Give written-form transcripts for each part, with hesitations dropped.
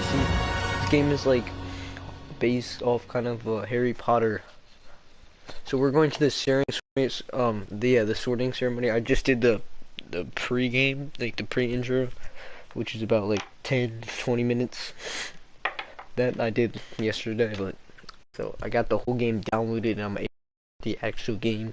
Legacy. This game is like based off kind of Harry Potter. So we're going to the the sorting ceremony. I just did the pre-game, like the pre-intro, which is about like 10-20 minutes. That I did yesterday, but so I got the whole game downloaded and I'm able to the actual game.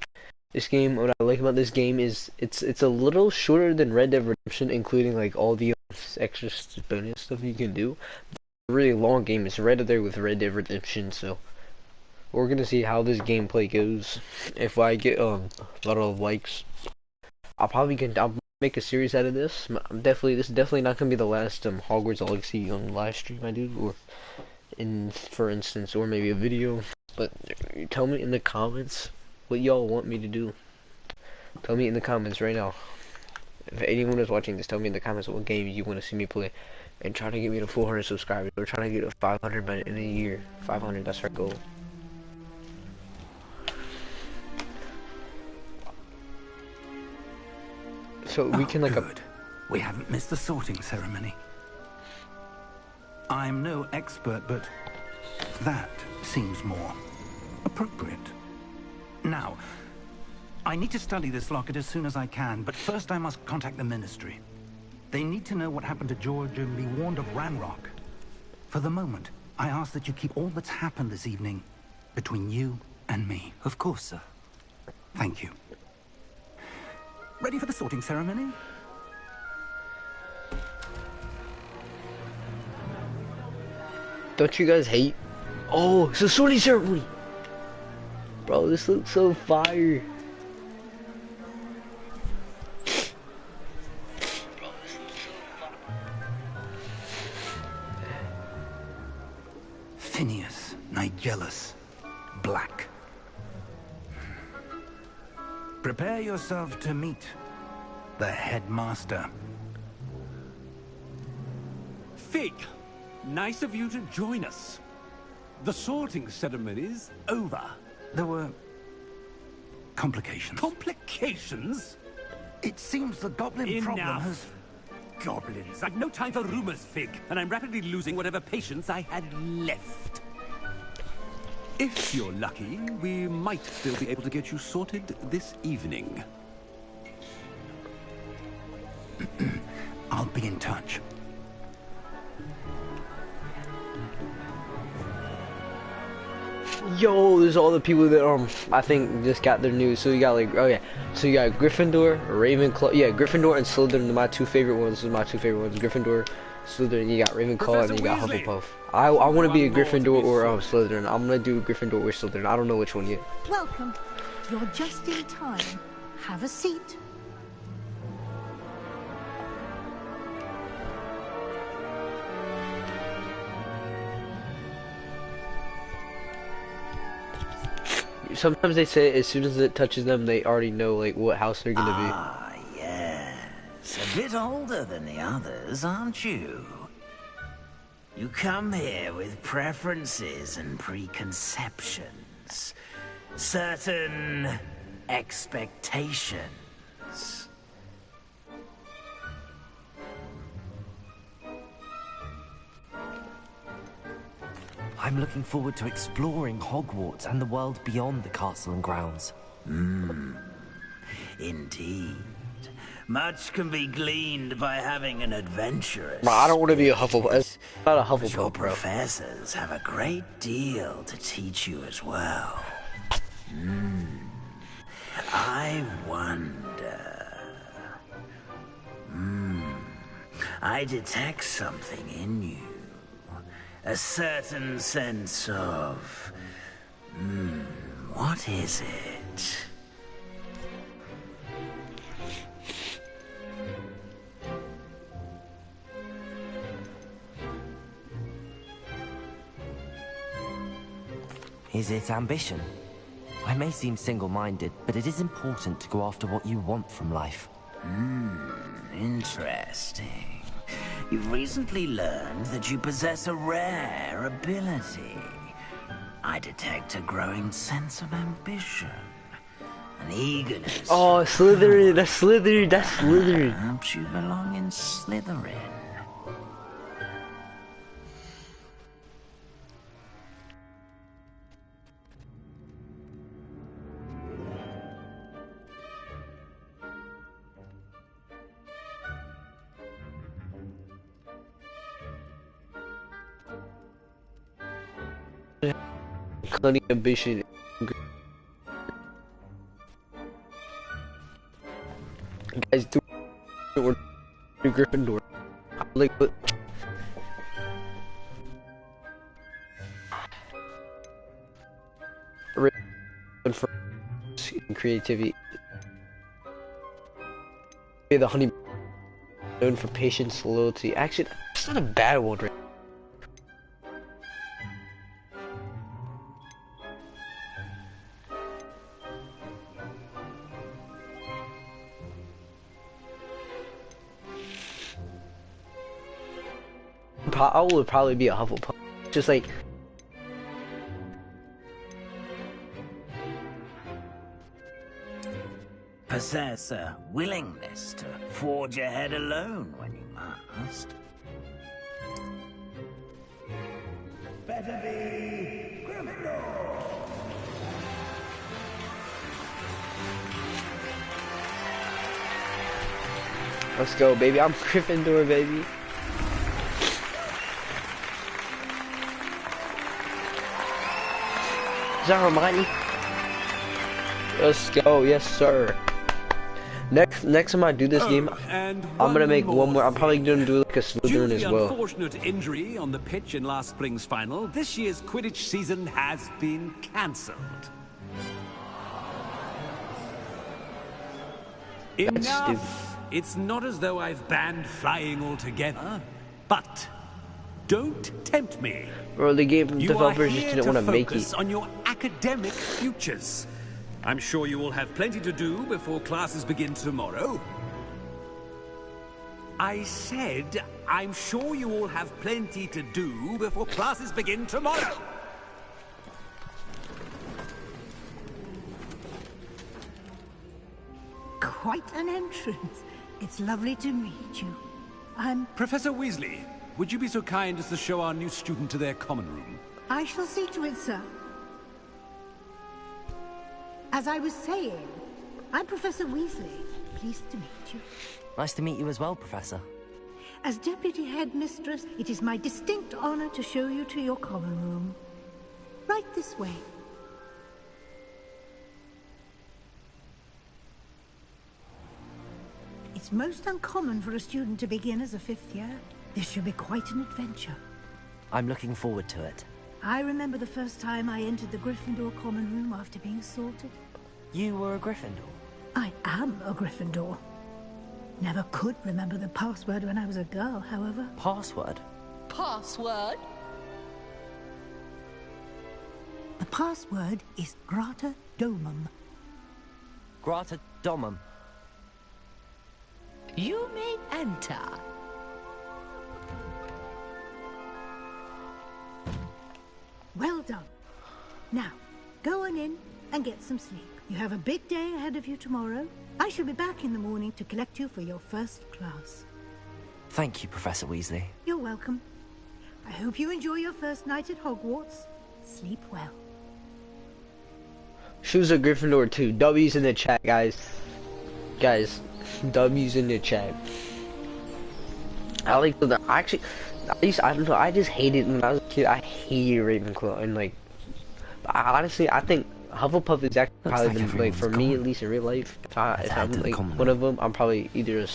This game, what I like about this game is it's a little shorter than Red Dead Redemption, including like all the extra bonus stuff you can do. It's a really long game. It's right up there with Red Dead Redemption, so we're gonna see how this gameplay goes. If I get a lot of likes, I'll make a series out of this. This is definitely not gonna be the last Hogwarts Legacy live stream I do, or for instance, or maybe a video. But tell me in the comments what y'all want me to do. Tell me in the comments right now. If anyone is watching this, tell me in the comments what game you want to see me play, and try to get me to 400 subscribers. We're trying to get to 500 by in a year. 500, that's our goal. So we can like good. We haven't missed the sorting ceremony. I'm no expert, but that seems more appropriate. Now, I need to study this locket as soon as I can, but first I must contact the Ministry. They need to know what happened to George and be warned of Ranrock. For the moment, I ask that you keep all that's happened this evening between you and me. Of course, sir. Thank you. Ready for the sorting ceremony? Don't you guys hate? Oh, it's a sorting ceremony! Bro, this looks so fire. Phineas, Nigellus, Black. Prepare yourself to meet the headmaster. Fig, nice of you to join us. The sorting ceremony's over. There were complications. Complications? It seems the goblin problem has... Goblins. I've no time for rumors, Fig, and I'm rapidly losing whatever patience I had left. If you're lucky, we might still be able to get you sorted this evening. I'll be in touch. Yo, there's all the people that I think just got their news. So you got like, oh yeah, so you got Gryffindor, Ravenclaw, yeah, Gryffindor and Slytherin. My two favorite ones. Gryffindor, Slytherin. You got Ravenclaw, Professor and you got Weasley. Hufflepuff. I want to be a One more Gryffindor to be or sorted. Slytherin. I'm gonna do Gryffindor or Slytherin. I don't know which one yet. Welcome. You're just in time. Have a seat. Sometimes they say as soon as it touches them, they already know like what house they're gonna Ah, yes. A bit older than the others, aren't you? You come here with preferences and preconceptions. Certain expectations. I'm looking forward to exploring Hogwarts and the world beyond the castle and grounds. Indeed. Much can be gleaned by having an adventurous Bro, I don't want to be a Hufflepuff. It's not a But your Hufflepuff, bro. professors have a great deal to teach you as well. I wonder. I detect something in you. A certain sense of... what is it? Is it ambition? I may seem single-minded, but it is important to go after what you want from life. Interesting. You've recently learned that you possess a rare ability. I detect a growing sense of ambition. An eagerness. Oh, Slytherin. That's Slytherin. That's Slytherin. Perhaps you belong in Slytherin. cunning ambition. Guys, do or Gryffindor. Like, but for creativity. The honey known for patience, loyalty. Actually, that's not a bad one, right? I would probably be a Hufflepuff. Just like possess a willingness to forge ahead alone when you must. Better be Gryffindor. Let's go, baby. I'm Gryffindor, baby. Is that Hermione? Let's go, yes sir. Next time I do this game, I'm gonna make one more. I'm probably gonna do like a Slytherin as well. Due to the unfortunate injury on the pitch in last spring's final, this year's Quidditch season has been cancelled. That's Enough! stupid. It's not as though I've banned flying altogether, but don't tempt me. Bro, the game You are developers just here didn't to want to make focus it. on your academic futures. I'm sure you will have plenty to do before classes begin tomorrow. I said, I'm sure you all have plenty to do before classes begin tomorrow. Quite an entrance. It's lovely to meet you. Professor Weasley, would you be so kind as to show our new student to their common room? I shall see to it, sir. As I was saying, I'm Professor Weasley. Pleased to meet you. Nice to meet you as well, Professor. As Deputy Headmistress, it is my distinct honor to show you to your common room. Right this way. It's most uncommon for a student to begin as a fifth year. This should be quite an adventure. I'm looking forward to it. I remember the first time I entered the Gryffindor common room after being sorted. You were a Gryffindor? I am a Gryffindor. Never could remember the password when I was a girl, however. Password? Password? The password is Grata Domum. Grata Domum. You may enter. Well done. Now, go on in and get some sleep. You have a big day ahead of you tomorrow. I shall be back in the morning to collect you for your first class. Thank you, Professor Weasley. You're welcome. I hope you enjoy your first night at Hogwarts. Sleep well. She was a Gryffindor too. W's in the chat, guys. Guys, W's in the chat. I like the. Actually, I don't know. I just hated when I was a kid. I hated Ravenclaw, and like, honestly, I think Hufflepuff is actually Looks probably like been, like, for everyone's me gone. at least in real life. If Let's head I'm to the like common one room. of them, I'm probably either a.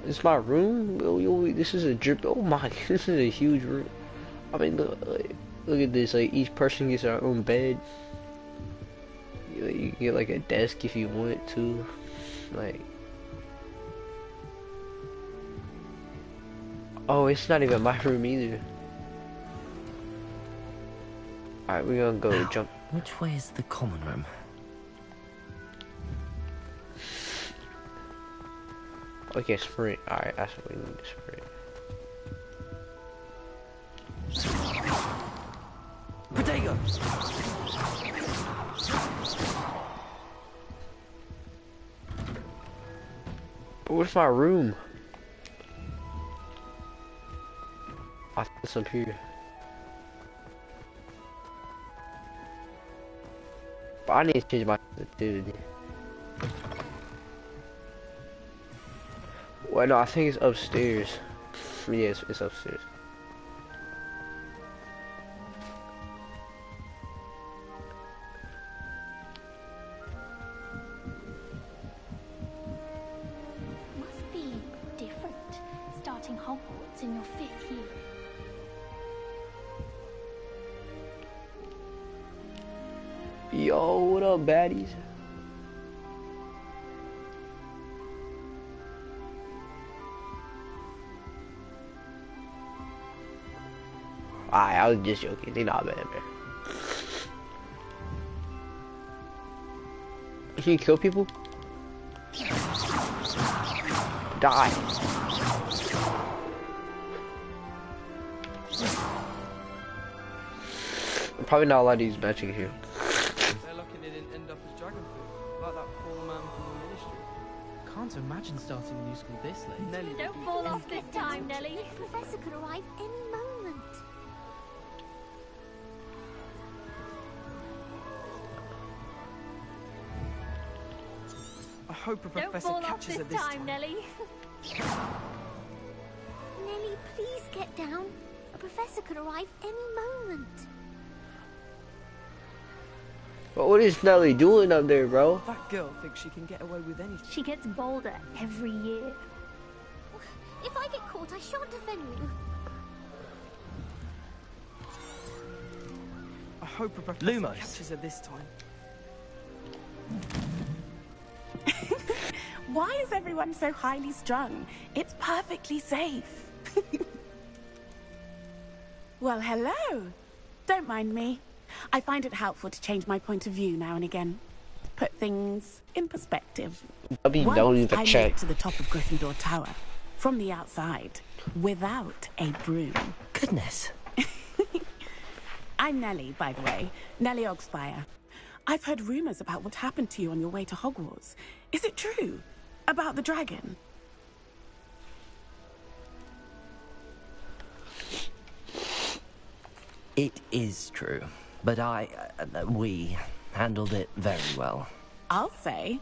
It's my room. This is a drip. Oh my, this is a huge room. I mean, look at this. Like, each person gets their own bed. You get like a desk if you want to. Like, oh, it's not even my room either. Alright, we're gonna go jump. Which way is the common room? Okay, sprint. Alright, that's what we need to sprint. Potato! But where's my room? I think it's up here. But I need to change my sensitivity. Well, no, I think it's upstairs. Yeah, it's upstairs. Must be different starting Hogwarts in your 5th year. Yo, what up, baddies? I was just joking. They not bad, man. Can you kill people? Die. I'm probably not allowed to use magic here. They're lucky they didn't end up as dragon food, like that poor man from the ministry. Can't imagine starting a new school this late. Nelly, Don't fall off this time, Nelly. The professor could arrive any moment. I hope a Don't professor fall off catches this her this time, Nelly. Nelly, please get down. A professor could arrive any moment. But what is Nelly doing up there, bro? That girl thinks she can get away with anything. She gets bolder every year. If I get caught, I shan't defend you. I hope a professor Lumos. catches her this time. Why is everyone so highly strung? It's perfectly safe. Well, hello. Don't mind me. I find it helpful to change my point of view now and again. Put things in perspective. W Once don't even I made check. it to the top of Gryffindor Tower, from the outside, without a broom. Goodness. I'm Nellie, by the way. Nellie Ogspire. I've heard rumors about what happened to you on your way to Hogwarts. Is it true? About the dragon? It is true, but we handled it very well. I'll say.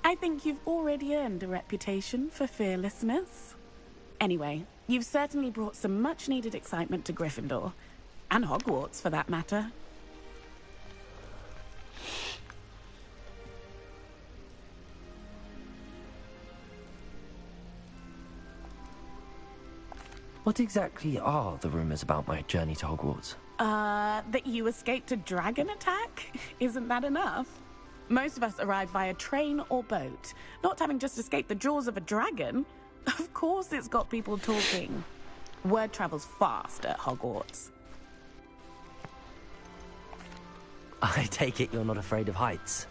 I think you've already earned a reputation for fearlessness. Anyway, you've certainly brought some much-needed excitement to Gryffindor. And Hogwarts, for that matter. What exactly are the rumors about my journey to Hogwarts? That you escaped a dragon attack? Isn't that enough? Most of us arrive via train or boat, not having just escaped the jaws of a dragon. Of course it's got people talking. Word travels fast at Hogwarts. I take it you're not afraid of heights.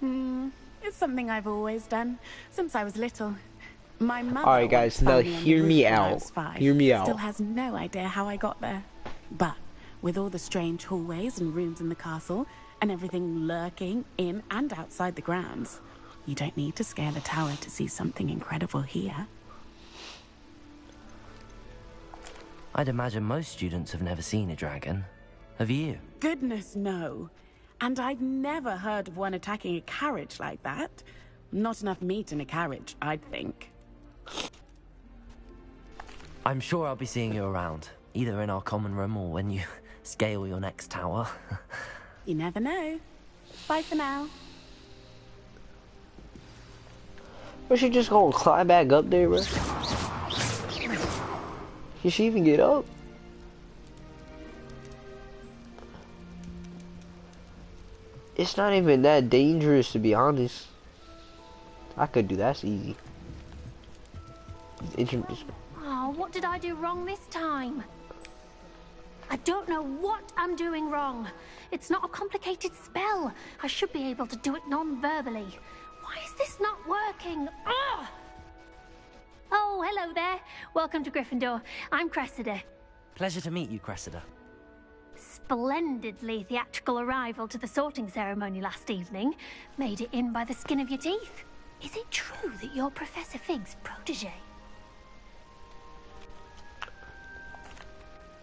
It's something I've always done, since I was little. My mother Alright, guys, once now found me on the hear roof me when I out. was 5. Hear me out. Still has no idea how I got there. But with all the strange hallways and rooms in the castle, and everything lurking in and outside the grounds, you don't need to scale the tower to see something incredible here. I'd imagine most students have never seen a dragon. Have you? Goodness, no. And I've never heard of one attacking a carriage like that. Not enough meat in a carriage, I'd think. I'm sure I'll be seeing you around, either in our common room or when you scale your next tower. You never know. Bye for now. Was she just gonna climb back up there, bro? Can she even get up? It's not even that dangerous, to be honest. I could do that. That's easy. Oh, what did I do wrong this time? I don't know what I'm doing wrong. It's not a complicated spell. I should be able to do it non-verbally. Why is this not working? Ugh! Oh, hello there. Welcome to Gryffindor. I'm Cressida. Pleasure to meet you, Cressida. Splendidly theatrical arrival to the sorting ceremony last evening. Made it in by the skin of your teeth. Is it true that you're Professor Fig's protege?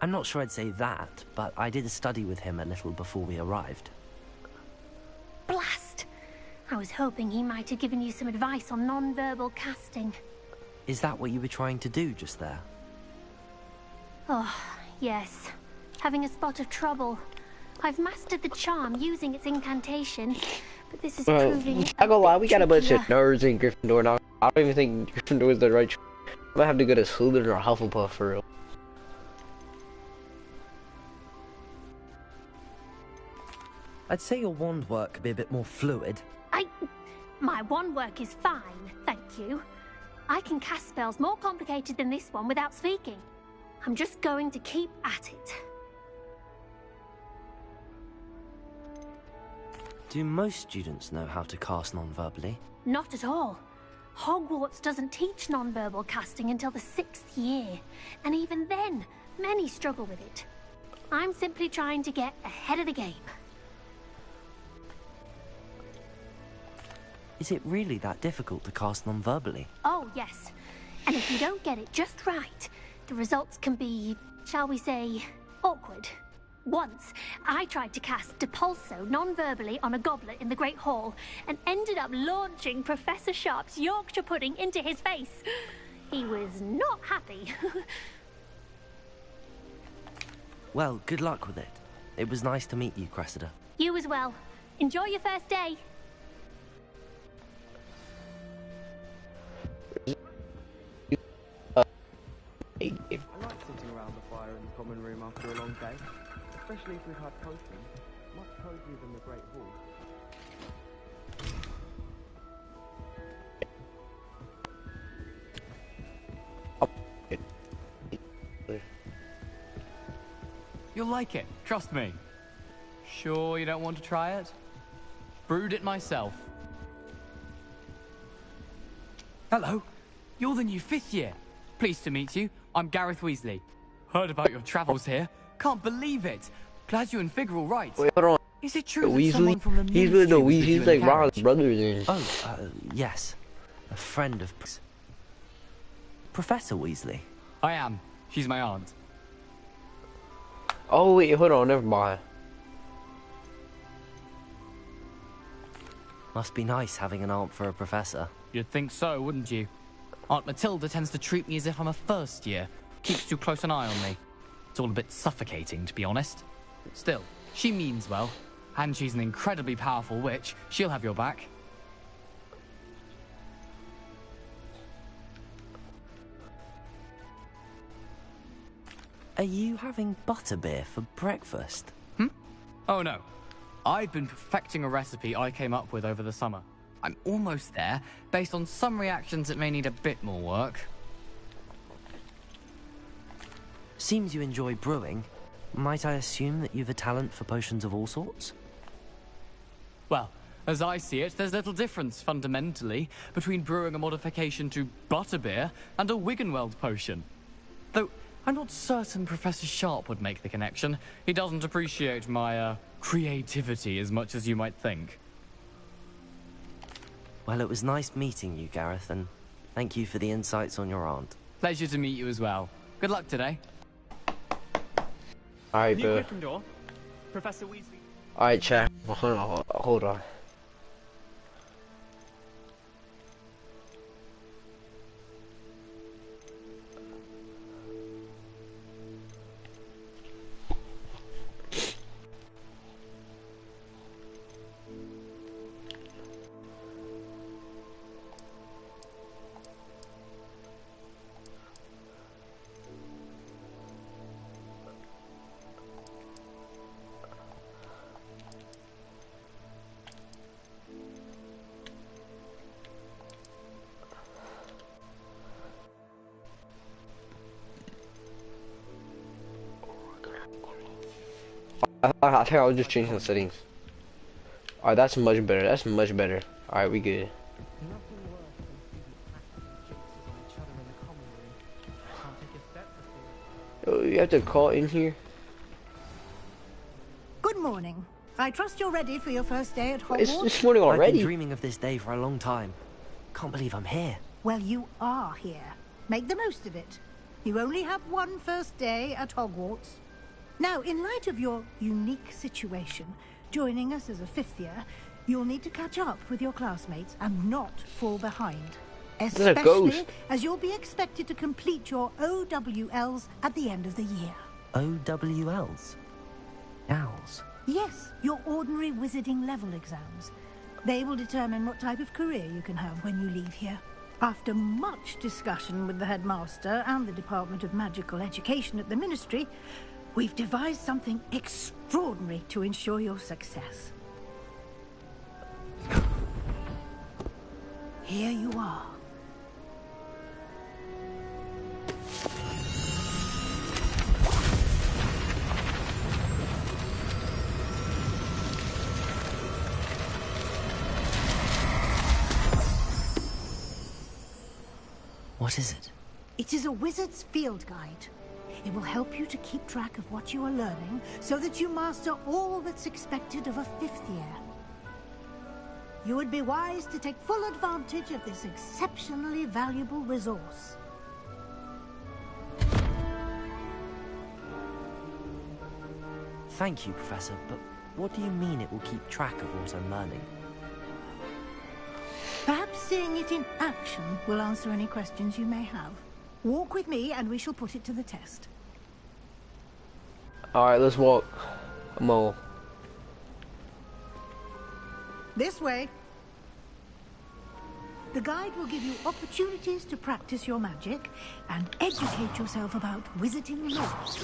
I'm not sure I'd say that, but I did study with him a little before we arrived. Blast! I was hoping he might have given you some advice on non-verbal casting. Is that what you were trying to do just there? Oh, yes. Having a spot of trouble. I've mastered the charm using its incantation, but this is proving I gonna lie, we got a bunch of trickier. nerds in Gryffindor now. I don't even think Gryffindor is the right choice. I might have to go to Slytherin or Hufflepuff for real. I'd say your wand work could be a bit more fluid. My wand work is fine, thank you. I can cast spells more complicated than this one without speaking. I'm just going to keep at it. Do most students know how to cast non-verbally? Not at all. Hogwarts doesn't teach non-verbal casting until the 6th year, and even then, many struggle with it. I'm simply trying to get ahead of the game. Is it really that difficult to cast non-verbally? Oh, yes. And if you don't get it just right, the results can be, shall we say, awkward. Once, I tried to cast Depulso non-verbally on a goblet in the Great Hall and ended up launching Professor Sharp's Yorkshire pudding into his face. He was not happy. Well, good luck with it. It was nice to meet you, Cressida. You as well. Enjoy your first day. I like sitting around the fire in the common room after a long day, especially if we've had potions. Much cozier than the Great Hall. You'll like it, trust me. Sure you don't want to try it? Brewed it myself. Hello, you're the new 5th year. Pleased to meet you. I'm Gareth Weasley. Heard about your travels here. Can't believe it. Glad you and Fig are all right. Wait, hold on. Is it true that Weasley? someone from the He's with the ministry was with you Weasley's in the like Ron's carriage? brother then. Oh, yes. A friend of... Professor Weasley. I am. She's my aunt. Oh wait, hold on, never mind. Must be nice having an aunt for a professor. You'd think so, wouldn't you? Aunt Matilda tends to treat me as if I'm a first year. Keeps too close an eye on me. It's all a bit suffocating, to be honest. Still, she means well. And she's an incredibly powerful witch. She'll have your back. Are you having butterbeer for breakfast? Oh no. I've been perfecting a recipe I came up with over the summer. I'm almost there. Based on some reactions, it may need a bit more work. Seems you enjoy brewing. Might I assume that you've a talent for potions of all sorts? Well, as I see it, there's little difference, fundamentally, between brewing a modification to butterbeer and a Wiggenweld potion. Though, I'm not certain Professor Sharp would make the connection. He doesn't appreciate my, creativity as much as you might think. Well, it was nice meeting you, Gareth, and thank you for the insights on your aunt. Pleasure to meet you as well. Good luck today. Alright, New bro. Gryffindor, Professor Weasley. Alright, chat. Hold on. I think I'll just change the settings. Alright, that's much better. That's much better. Alright, we good. Oh, you have to call in here? Good morning. I trust you're ready for your first day at Hogwarts. It's morning I've already. been dreaming of this day for a long time. Can't believe I'm here. Well, you are here. Make the most of it. You only have one first day at Hogwarts. Now, in light of your unique situation, joining us as a 5th year, You'll need to catch up with your classmates and not fall behind. There's a Especially ghost. as you'll be expected to complete your OWLs at the end of the year. OWLs? Owls? Yes, your ordinary wizarding level exams. They will determine what type of career you can have when you leave here. After much discussion with the headmaster and the Department of Magical Education at the Ministry, we've devised something extraordinary to ensure your success. Here you are. What is it? It is a wizard's field guide. It will help you to keep track of what you are learning so that you master all that's expected of a 5th year. You would be wise to take full advantage of this exceptionally valuable resource. Thank you, Professor, but what do you mean it will keep track of what I'm learning? Perhaps seeing it in action will answer any questions you may have. Walk with me and we shall put it to the test. Alright, let's walk. I'm all. This way. The guide will give you opportunities to practice your magic and educate yourself about wizarding laws.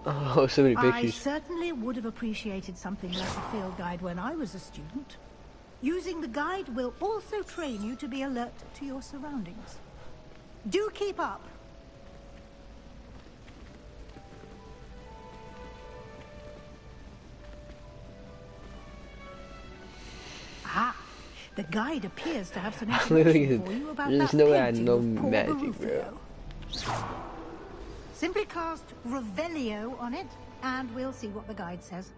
Oh, so many I pictures. certainly would have appreciated something like a field guide when I was a student. Using the guide will also train you to be alert to your surroundings. Do keep up. Ah, the guide appears to have some information for you about There's that no way I painting know of Paul magic, bro. Barufio. Simply cast Revelio on it, and we'll see what the guide says.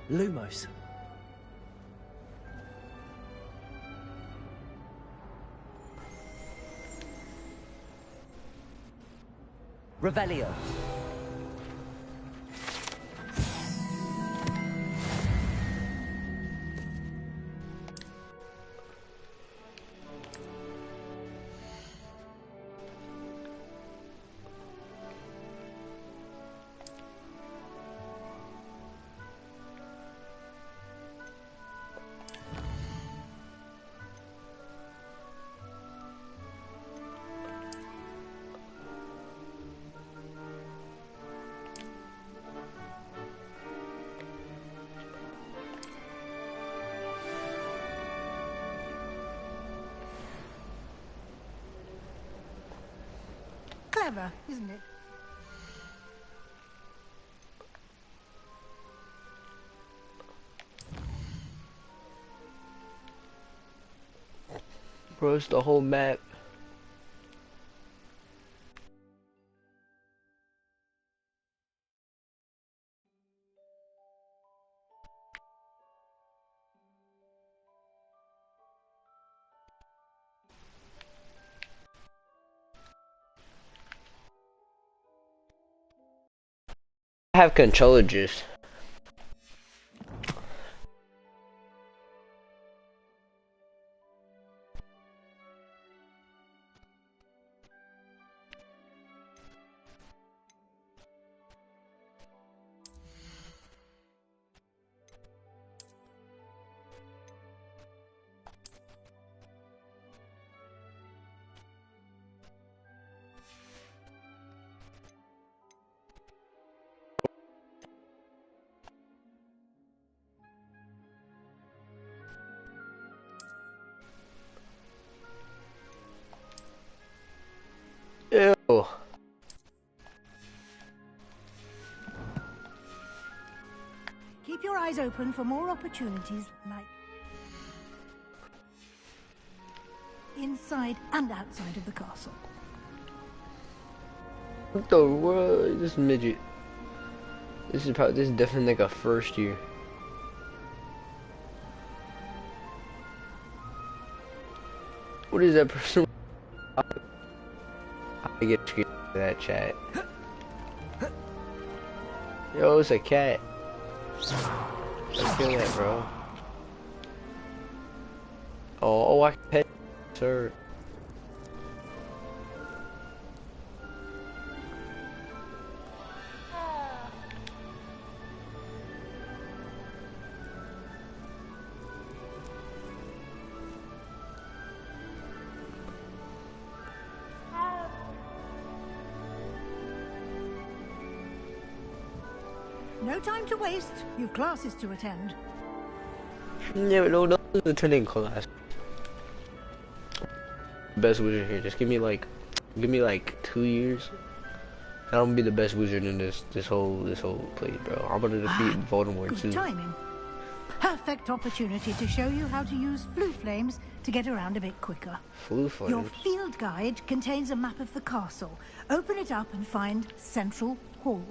Lumos. Revelio. Clever, isn't it? Bro, it's the whole map. I have controller juice. Ew. Keep your eyes open for more opportunities like inside and outside of the castle. What the world? This midget. This is definitely like a first year. What is that person? I get scared of that chat. Yo, it's a cat. Let's kill that, bro. Oh, I can pet, sir. No time to waste. You've classes to attend. Yeah, but no, this is attending class. Best wizard here. Just give me like 2 years. And I'm gonna be the best wizard in this whole place, bro. I'm gonna defeat Voldemort Good too. timing. Perfect opportunity to show you how to use flue flames to get around a bit quicker. Flue flames. Your field guide contains a map of the castle. Open it up and find Central Hall.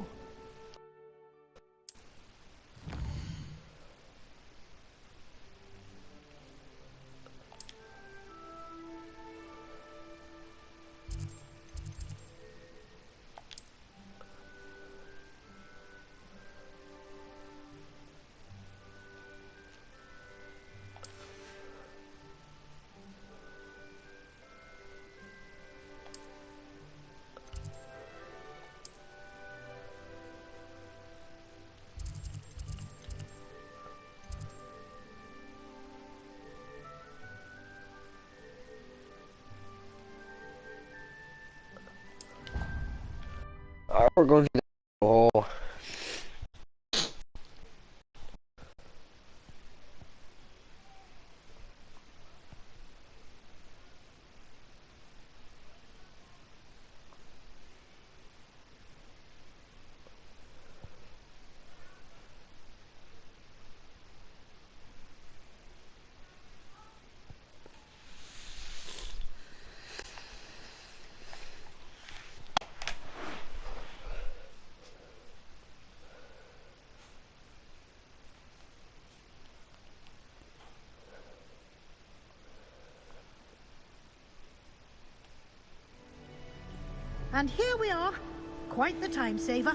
Alright, we're going to the hall. And here we are. Quite the time saver.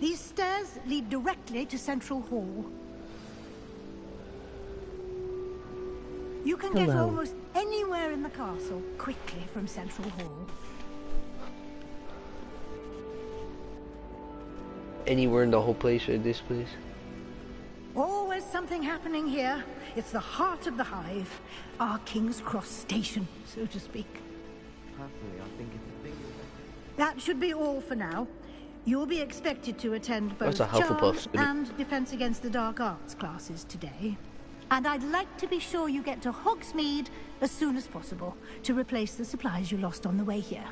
These stairs lead directly to Central Hall. You can get almost anywhere in the castle quickly from Central Hall. Anywhere in the whole place or this place? Always something happening here. It's the heart of the hive. Our King's Cross station, so to speak. Personally, I think it's a big... That should be all for now. You'll be expected to attend both That's a Hufflepuff Charms student. and Defense Against the Dark Arts classes today. And I'd like to be sure you get to Hogsmeade as soon as possible to replace the supplies you lost on the way here.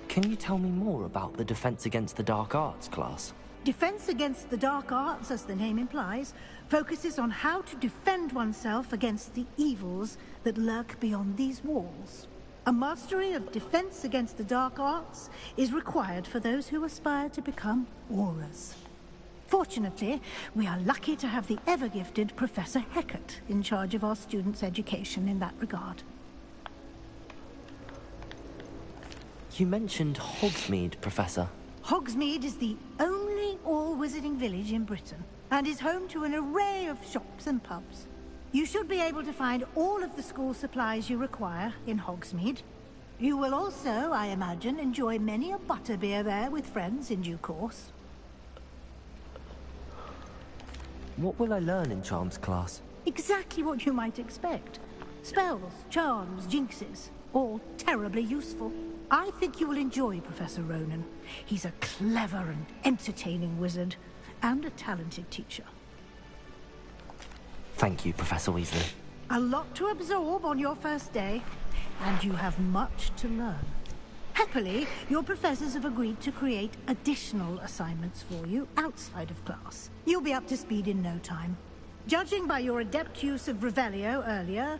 Can you tell me more about the Defense Against the Dark Arts class? Defense Against the Dark Arts, as the name implies, focuses on how to defend oneself against the evils that lurk beyond these walls. A mastery of Defense Against the Dark Arts is required for those who aspire to become Aurors. Fortunately, we are lucky to have the ever-gifted Professor Hecat in charge of our students' education in that regard. You mentioned Hogsmeade, Professor. Hogsmeade is the only all-wizarding village in Britain, and is home to an array of shops and pubs. You should be able to find all of the school supplies you require in Hogsmeade. You will also, I imagine, enjoy many a butterbeer there with friends in due course. What will I learn in Charms class? Exactly what you might expect. Spells, charms, jinxes, all terribly useful. I think you will enjoy Professor Ronan. He's a clever and entertaining wizard, and a talented teacher. Thank you, Professor Weasley. A lot to absorb on your first day, and you have much to learn. Happily, your professors have agreed to create additional assignments for you outside of class. You'll be up to speed in no time. Judging by your adept use of Revelio earlier,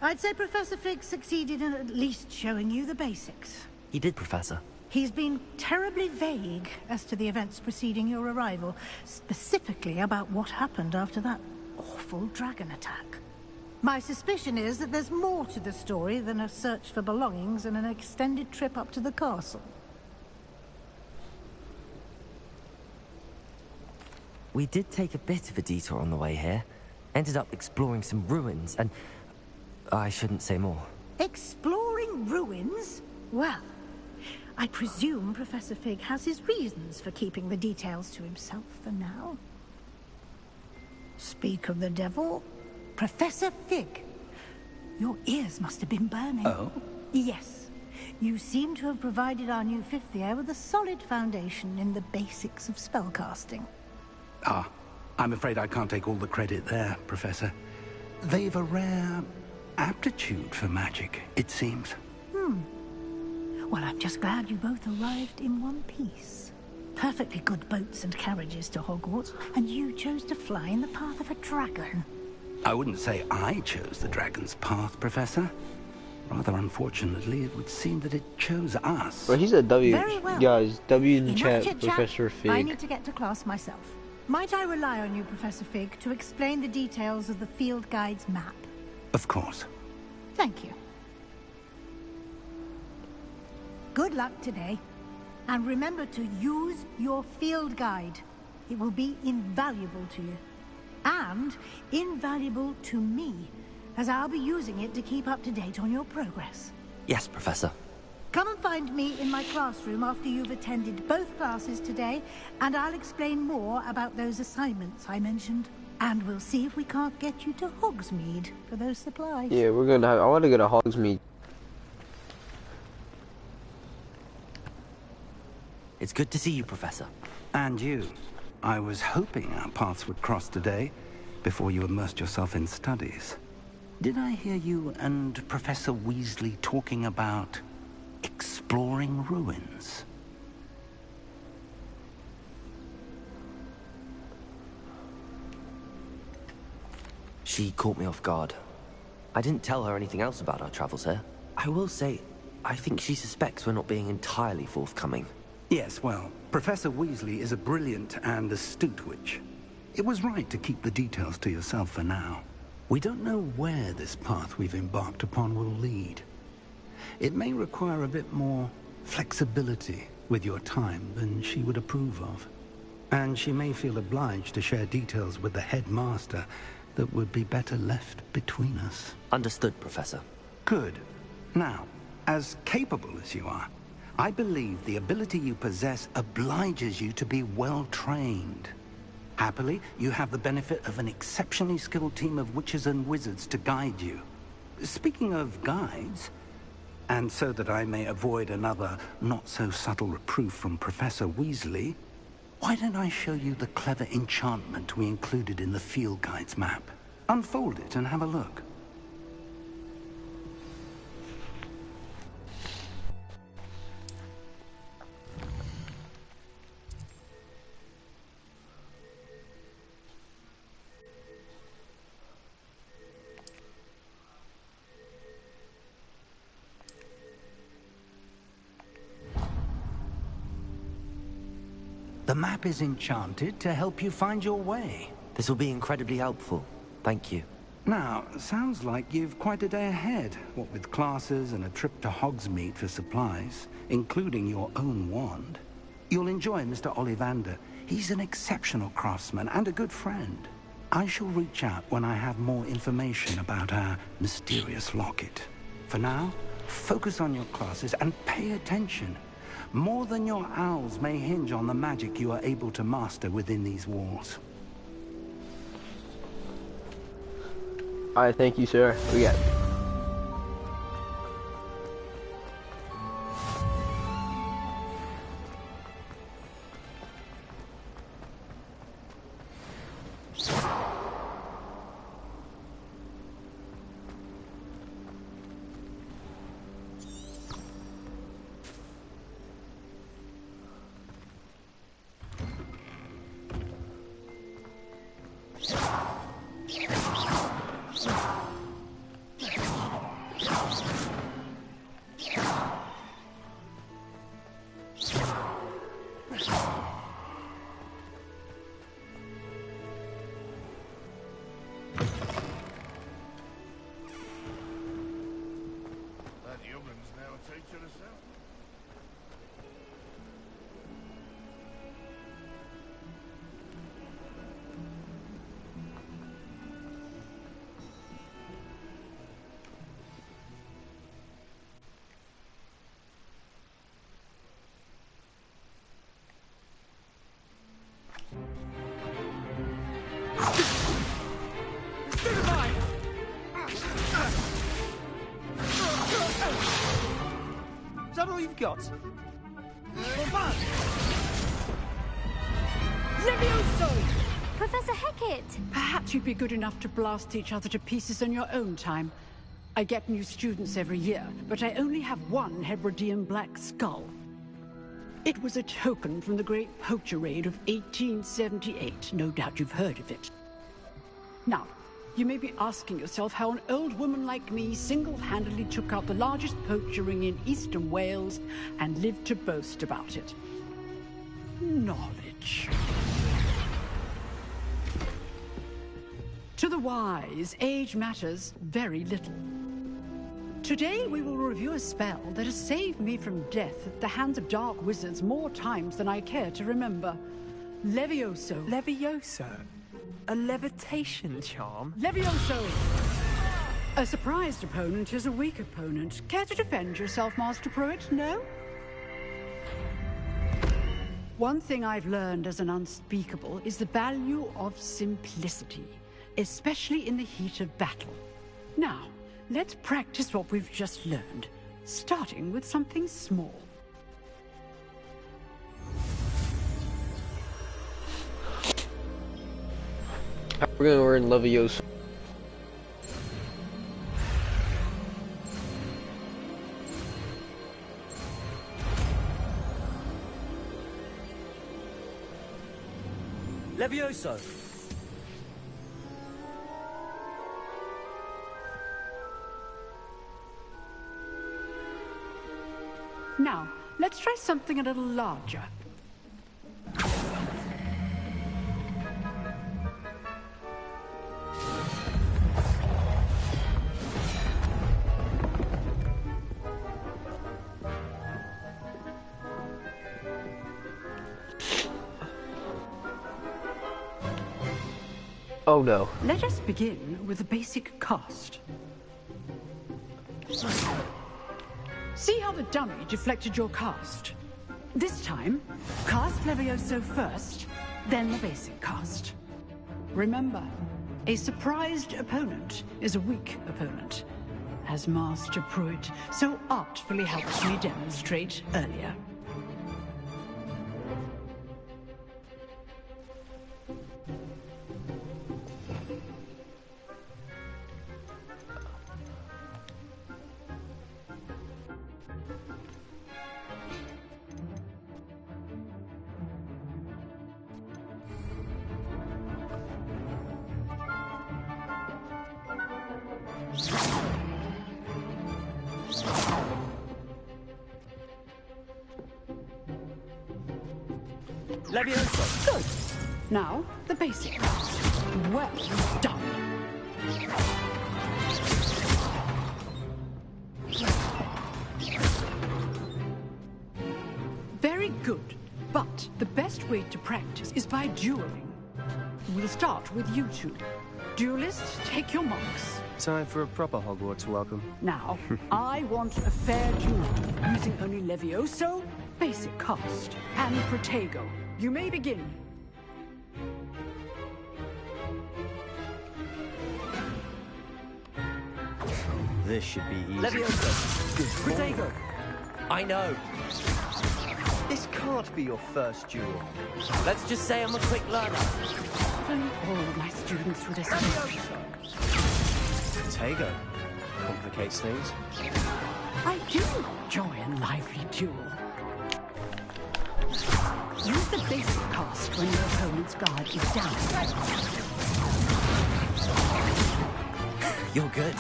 I'd say Professor Fig succeeded in at least showing you the basics. He did, Professor. He's been terribly vague as to the events preceding your arrival, specifically about what happened after that awful dragon attack. My suspicion is that there's more to the story than a search for belongings and an extended trip up to the castle. We did take a bit of a detour on the way here. Ended up exploring some ruins and... I shouldn't say more. Exploring ruins? Well, I presume Professor Fig has his reasons for keeping the details to himself for now. Speak of the devil, Professor Fig. Your ears must have been burning. Oh? Yes. You seem to have provided our new fifth year with a solid foundation in the basics of spellcasting. Ah, I'm afraid I can't take all the credit there, Professor. They've a rare aptitude for magic, it seems. Well, I'm just glad you both arrived in one piece. Perfectly good boats and carriages to Hogwarts, and you chose to fly in the path of a dragon. I wouldn't say I chose the dragon's path, Professor. Rather unfortunately, it would seem that it chose us. Well, he's a W. Very well. Guys, W in the Enough chat, chit-chat. Professor Fig. I need to get to class myself. Might I rely on you, Professor Fig, to explain the details of the field guide's map? Of course. Thank you. Good luck today. And remember to use your field guide. It will be invaluable to you. And invaluable to me, as I'll be using it to keep up to date on your progress. Yes, Professor. Come and find me in my classroom after you've attended both classes today, and I'll explain more about those assignments I mentioned. And we'll see if we can't get you to Hogsmeade for those supplies. Yeah, we're gonna have, I want to go to Hogsmeade. It's good to see you, Professor. And you. I was hoping our paths would cross today, before you immersed yourself in studies. Did I hear you and Professor Weasley talking about exploring ruins? She caught me off guard. I didn't tell her anything else about our travels here. I will say, I think she suspects we're not being entirely forthcoming. Yes, well, Professor Weasley is a brilliant and astute witch. It was right to keep the details to yourself for now. We don't know where this path we've embarked upon will lead. It may require a bit more flexibility with your time than she would approve of. And she may feel obliged to share details with the headmaster that would be better left between us. Understood, Professor. Good. Now, as capable as you are, I believe the ability you possess obliges you to be well-trained. Happily, you have the benefit of an exceptionally skilled team of witches and wizards to guide you. Speaking of guides, and so that I may avoid another not-so-subtle reproof from Professor Weasley, why don't I show you the clever enchantment we included in the field guide's map? Unfold it and have a look. The map is enchanted to help you find your way. This will be incredibly helpful. Thank you. Now, sounds like you've quite a day ahead, what with classes and a trip to Hogsmeade for supplies, including your own wand. You'll enjoy Mr. Ollivander. He's an exceptional craftsman and a good friend. I shall reach out when I have more information about our mysterious locket. For now, focus on your classes and pay attention. More than your owls may hinge on the magic you are able to master within these walls. Alright, thank you, sir. We got... that all you've got? Levioso! Professor Hecat! Perhaps you'd be good enough to blast each other to pieces in your own time. I get new students every year, but I only have one Hebridean black skull. It was a token from the Great Poacher Raid of 1878. No doubt you've heard of it. Now, you may be asking yourself how an old woman like me single-handedly took out the largest poacher ring in eastern Wales and lived to boast about it. Knowledge. To the wise, age matters very little. Today we will review a spell that has saved me from death at the hands of dark wizards more times than I care to remember. Levioso. Levioso? A levitation charm? Levioso! A surprised opponent is a weak opponent. Care to defend yourself, Master Pruitt? No? One thing I've learned as an unspeakable is the value of simplicity, especially in the heat of battle. Now, let's practice what we've just learned, starting with something small. We're gonna learn Levioso. Levioso! Now, let's try something a little larger. Oh no. Let us begin with the basic cast. See how the dummy deflected your cast? This time, cast Levioso first, then the basic cast. Remember, a surprised opponent is a weak opponent, as Master Pruitt so artfully helped me demonstrate earlier. Levioso! Good. Now, the basic cast. Well done. Very good. But the best way to practice is by dueling. We'll start with you two. Duelists, take your marks. Time for a proper Hogwarts welcome. Now, I want a fair duel, using only Levioso, basic cast, and Protego. You may begin. This should be easy. Levioso! Good Protego! I know. This can't be your first duel. Let's just say I'm a quick learner. If only all of my students would assist. Protego. Complicates things. I do enjoy a lively duel. Use the basic cast when your opponent's guard is down. You're good.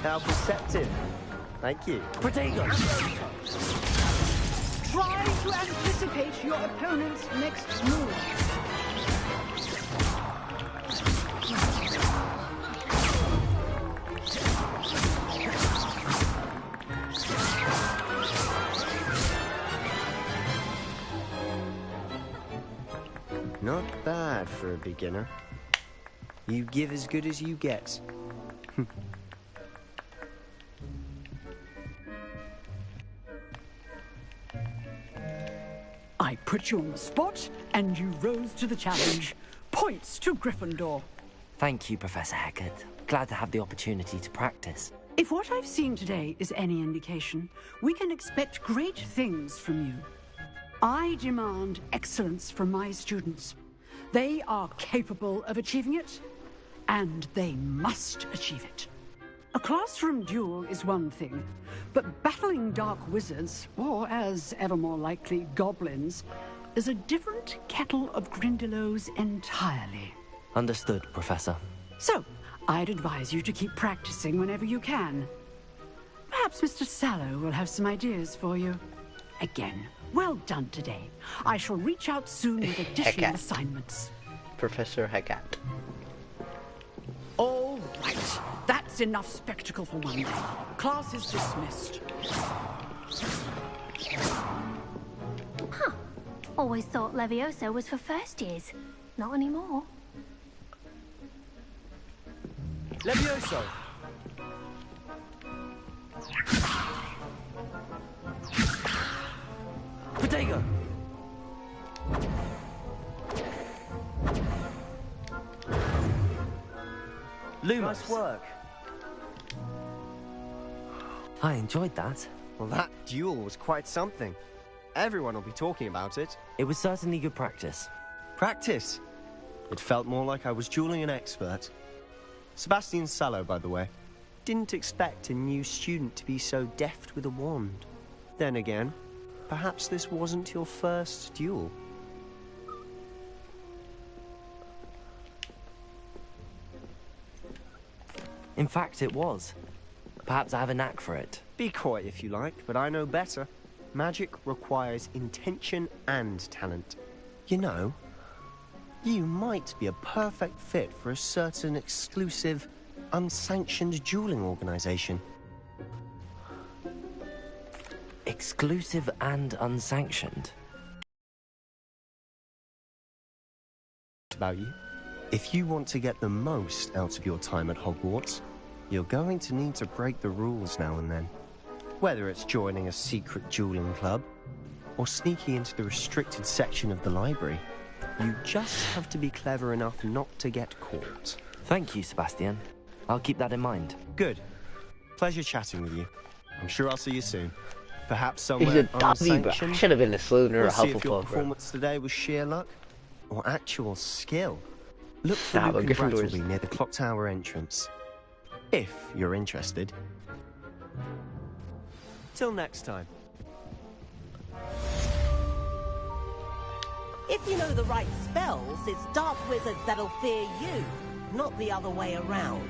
How perceptive. Thank you. Protego! Try to anticipate your opponent's next move. Not bad for a beginner. You give as good as you get. I put you on the spot, and you rose to the challenge. Points to Gryffindor. Thank you, Professor Hecat. Glad to have the opportunity to practice. If what I've seen today is any indication, we can expect great things from you. I demand excellence from my students. They are capable of achieving it, and they must achieve it. A classroom duel is one thing, but battling dark wizards, or as ever more likely, goblins, is a different kettle of Grindylows entirely. Understood, Professor. So, I'd advise you to keep practicing whenever you can. Perhaps Mr. Sallow will have some ideas for you. Again, well done today. I shall reach out soon with additional assignments. Professor Heckat. All right. That's enough spectacle for one day. Class is dismissed. Huh. Always thought Levioso was for first years. Not anymore. Levioso! Protego! Nice work. I enjoyed that. Well, that duel was quite something. Everyone will be talking about it. It was certainly good practice. Practice? It felt more like I was dueling an expert. Sebastian Sallow, by the way. Didn't expect a new student to be so deft with a wand. Then again, perhaps this wasn't your first duel. In fact, it was. Perhaps I have a knack for it. Be coy if you like, but I know better. Magic requires intention and talent. You know, you might be a perfect fit for a certain exclusive, unsanctioned dueling organization. Exclusive and unsanctioned? About you. If you want to get the most out of your time at Hogwarts, you're going to need to break the rules now and then. Whether it's joining a secret dueling club, or sneaking into the restricted section of the library, you just have to be clever enough not to get caught. Thank you, Sebastian. I'll keep that in mind. Good. Pleasure chatting with you. I'm sure I'll see you soon. Perhaps He's somewhere a Dobby, but unsanctioned. should have been a Slytherin or a We'll see if your Hufflepuff, bro. performance today was sheer luck, or actual skill. Look for Nah, but Luke and Gryffindor's- Brattleby near the clock tower entrance. If you're interested. Till next time. If you know the right spells, it's dark wizards that'll fear you, not the other way around.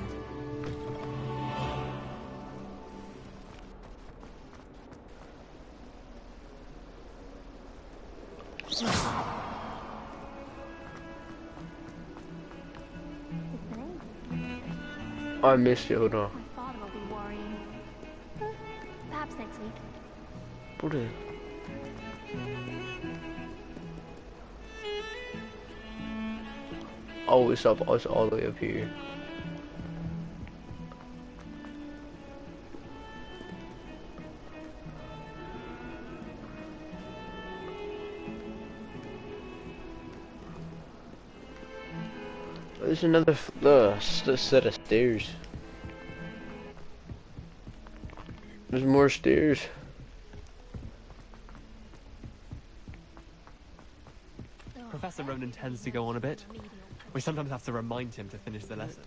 I missed you, hold on. My father will be worrying. Perhaps next week. What is... Oh, it's up, it's all the way up here. There's another set of stairs. There's more stairs. Professor Ronan tends to go on a bit. We sometimes have to remind him to finish the lesson.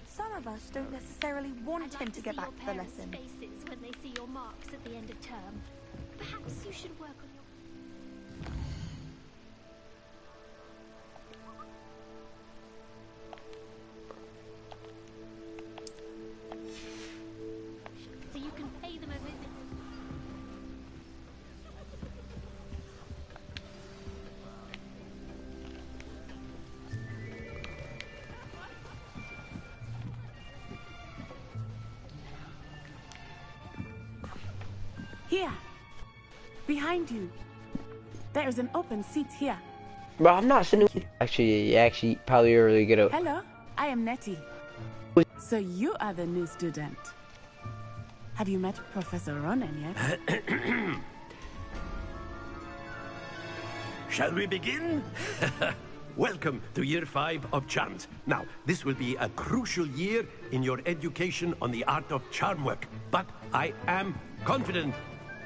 Some of us don't necessarily want him to get back to the lesson. Faces when they see your marks at the end of term. Perhaps you should work on your... So you can pay them a visit. Here. Behind you. There is an open seat here. Bro, I'm not sitting with... Actually, probably really good at... Hello, I am Nettie. So you are the new student. Have you met Professor Ronan yet? Shall we begin? welcome to year 5 of Charms. Now, this will be a crucial year in your education on the art of charm work. But I am confident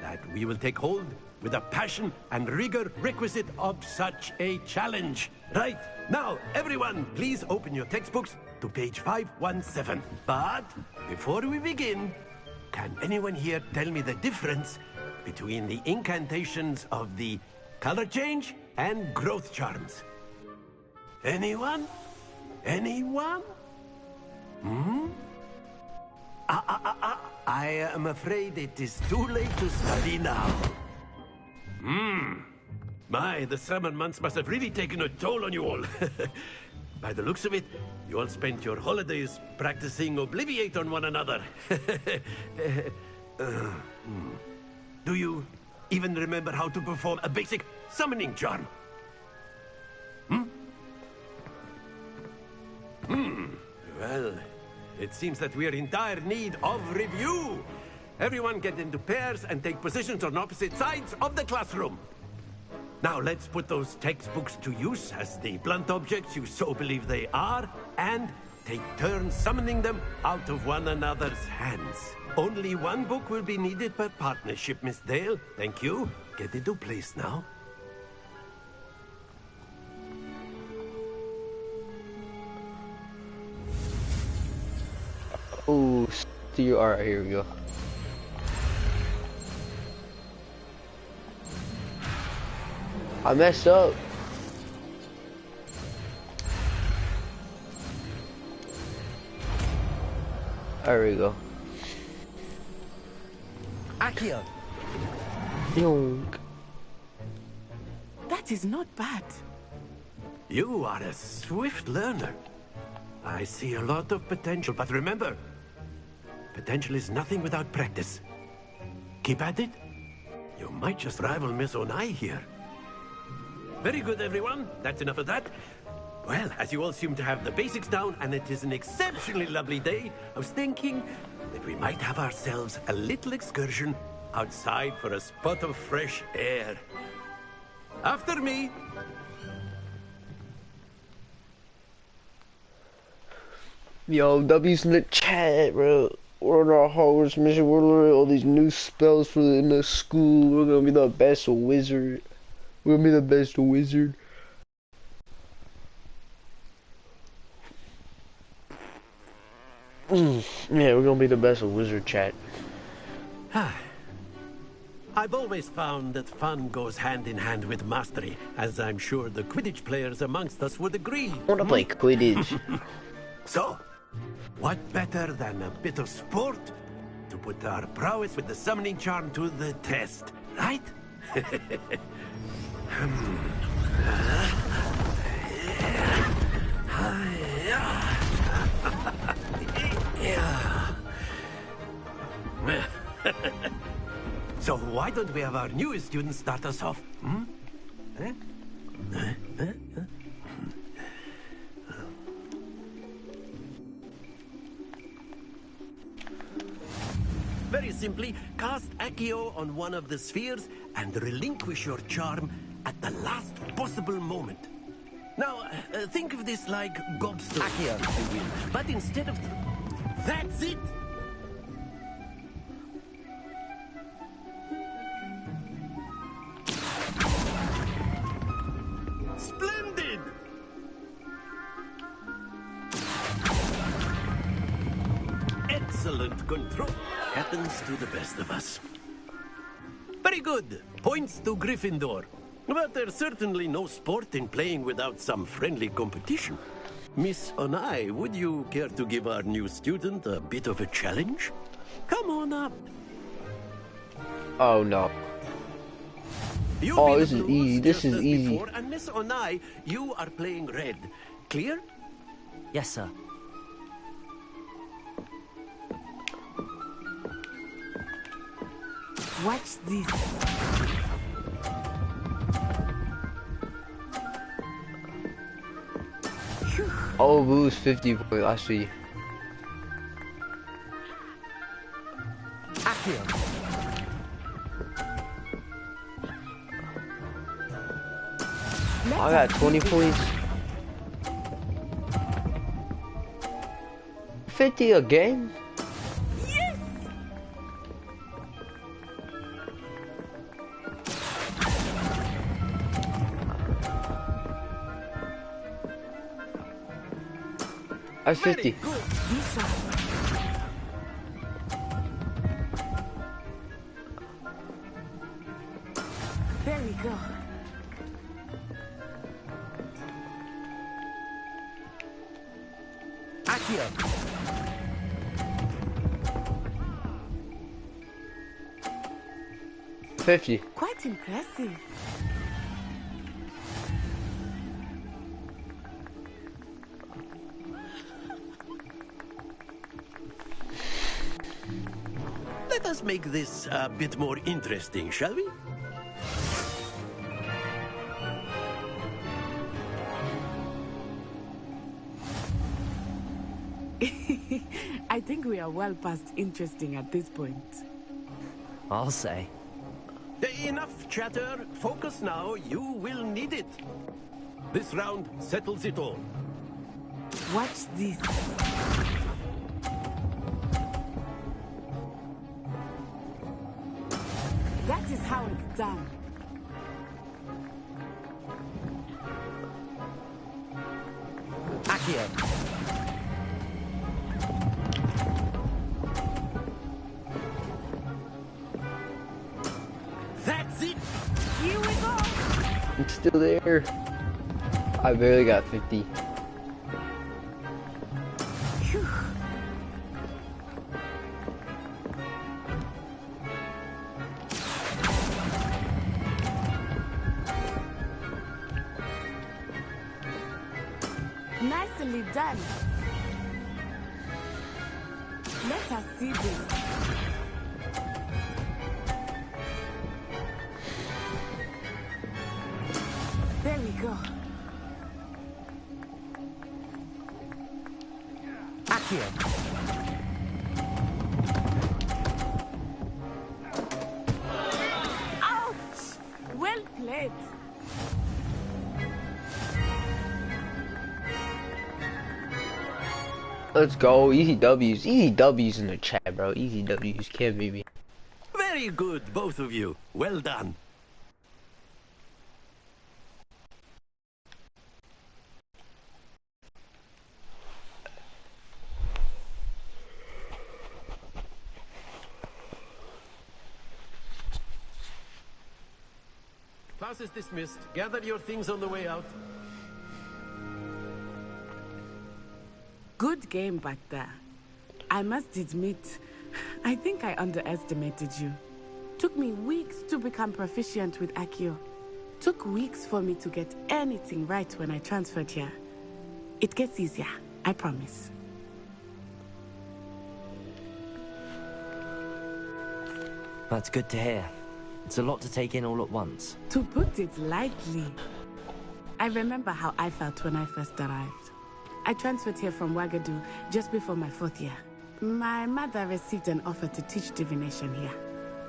that we will take hold with the passion and rigor requisite of such a challenge. Right, now, everyone, please open your textbooks to page 517. But before we begin, can anyone here tell me the difference between the incantations of the color change and growth charms? Anyone? Anyone? I am afraid it is too late to study now. My, the summer months must have really taken a toll on you all. By the looks of it, you all spent your holidays practicing Obliviate on one another. Do you even remember how to perform a basic summoning charm? Well, it seems that we are in dire need of review. Everyone get into pairs and take positions on opposite sides of the classroom. Now let's put those textbooks to use as the blunt objects you so believe they are, and take turns summoning them out of one another's hands. Only one book will be needed per partnership, Miss Dale. Thank you. Get into place now. Oh, steal. Alright, here we go. I messed up. There we go. Akia. Yonk. That is not bad. You are a swift learner. I see a lot of potential, but remember, potential is nothing without practice. Keep at it. You might just rival Miss Onai here. Very good, everyone. That's enough of that. Well, as you all seem to have the basics down, and it is an exceptionally lovely day, I was thinking that we might have ourselves a little excursion outside for a spot of fresh air. After me. Yo, W's in the chat, bro. We're on our Hogwarts mission. We're learning all these new spells for in the school. We're gonna be the best wizard. We're gonna be the best wizard. Yeah, we're gonna be the best wizard, chat. I've always found that fun goes hand in hand with mastery, as I'm sure the Quidditch players amongst us would agree. I wanna play Quidditch. So, what better than a bit of sport to put our prowess with the summoning charm to the test, right? So why don't we have our newest student start us off? Very simply, cast Accio on one of the spheres and relinquish your charm at the last possible moment. Now, think of this like gobstone, Accio, if you will. But instead of... That's it! Splendid! Excellent control. Happens to the best of us. Very good. Points to Gryffindor. But there's certainly no sport in playing without some friendly competition. Miss Onai, would you care to give our new student a bit of a challenge? Come on up. Oh no. Oh, this is easy. This is easy. Before, and Miss Onai, you are playing red. Clear? Yes, sir. Watch this. Oh, lose 50 points. I see. I got 20 points. 50 a game? Yes! That's 50. Good. There we go. Accio. 50. Quite impressive. Let us make this a bit more interesting, shall we? I think we are well past interesting at this point. I'll say. Enough chatter. Focus now. You will need it. This round settles it all. Watch this. That is how it's done. Accio. That's it. Here we go. It's still there. I barely got 50. Nicely done. Let us see this. There we go. Accio. Ouch! Well played. Let's go. Easy W's. Easy W's in the chat, bro. Easy W's. Can't be me. Very good, both of you. Well done. Class is dismissed. Gather your things on the way out. Good game back there. I must admit, I think I underestimated you. Took me weeks to become proficient with Accio. Took weeks for me to get anything right when I transferred here. It gets easier, I promise. That's good to hear. It's a lot to take in all at once. To put it lightly, I remember how I felt when I first arrived. I transferred here from Wagadu just before my 4th year. My mother received an offer to teach divination here.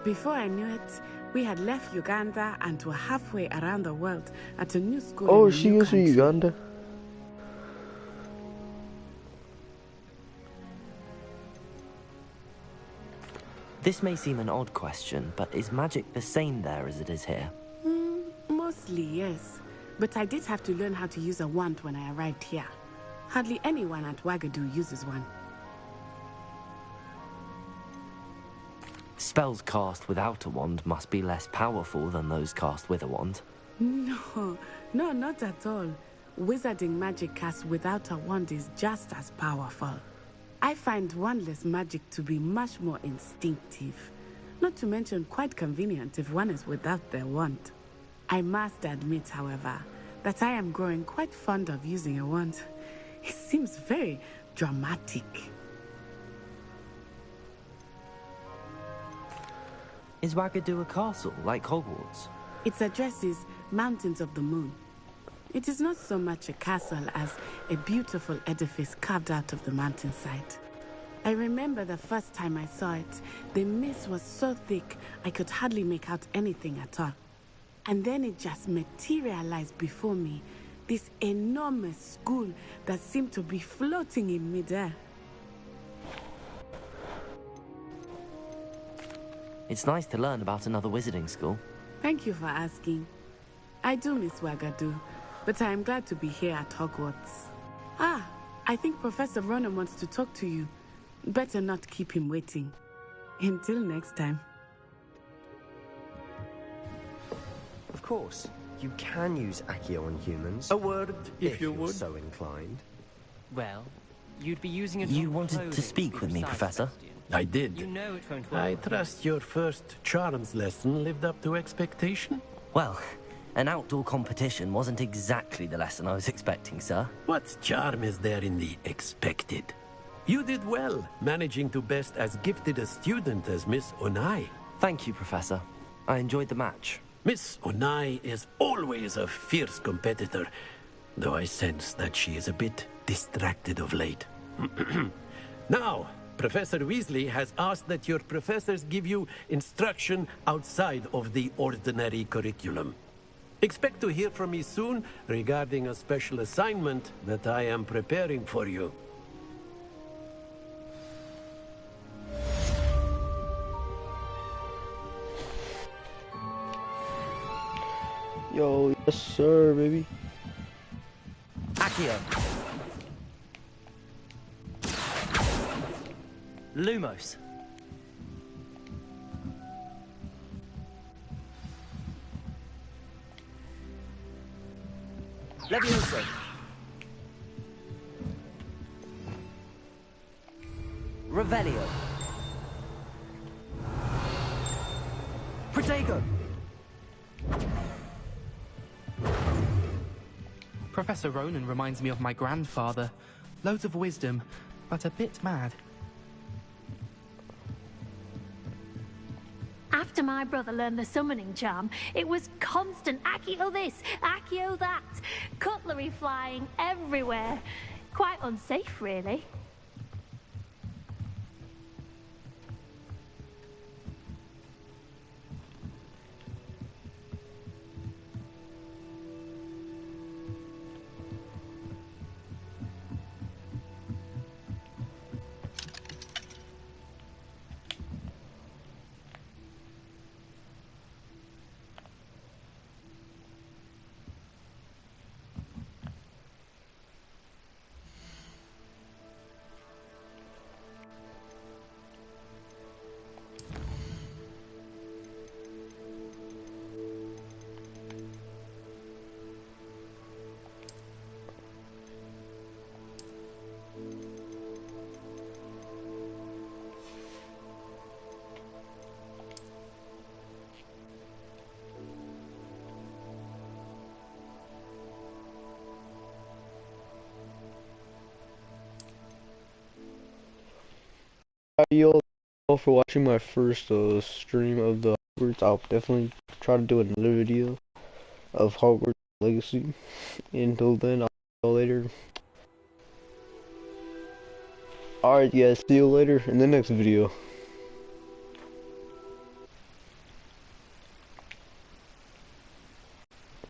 Before I knew it, we had left Uganda and were halfway around the world at a new school. Oh, in a she new goes to country. Uganda. This may seem an odd question, but is magic the same there as it is here? Mostly, yes. But I did have to learn how to use a wand when I arrived here. Hardly anyone at Wagadu uses one. Spells cast without a wand must be less powerful than those cast with a wand. No, not at all. Wizarding magic cast without a wand is just as powerful. I find wandless magic to be much more instinctive. Not to mention quite convenient if one is without their wand. I must admit, however, that I am growing quite fond of using a wand. It seems very dramatic. Is Wagadu a castle, like Hogwarts? Its address is Mountains of the Moon. It is not so much a castle as a beautiful edifice carved out of the mountainside. I remember the first time I saw it, the mist was so thick I could hardly make out anything at all. And then it just materialized before me, this enormous school that seemed to be floating in midair. It's nice to learn about another wizarding school. Thank you for asking. I do miss Wagadu, but I am glad to be here at Hogwarts. Ah, I think Professor Ronan wants to talk to you. Better not keep him waiting. Until next time. Of course, you can use Accio on humans. A word, if you you're would. so inclined. Well, you'd be using it. You wanted to speak with me, Professor? I did. You know it won't work. I trust your first charms lesson lived up to expectation? Well, an outdoor competition wasn't exactly the lesson I was expecting, sir. What charm is there in the expected? You did well, managing to best as gifted a student as Miss Onai. Thank you, Professor. I enjoyed the match. Miss Onai is always a fierce competitor, though I sense that she is a bit distracted of late. Now, Professor Weasley has asked that your professors give you instruction outside of the ordinary curriculum. Expect to hear from me soon regarding a special assignment that I am preparing for you. Yo, yes sir, baby. Accio. Lumos. Levioso. Revelio. Protego. Professor Ronan reminds me of my grandfather. Loads of wisdom, but a bit mad. After my brother learned the summoning charm, it was constant Accio this, Accio that. Cutlery flying everywhere. Quite unsafe, really. Thank you all for watching my first stream of the Hogwarts. I'll definitely try to do another video of Hogwarts Legacy. Until then, I'll see you later. Alright guys, see you later in the next video.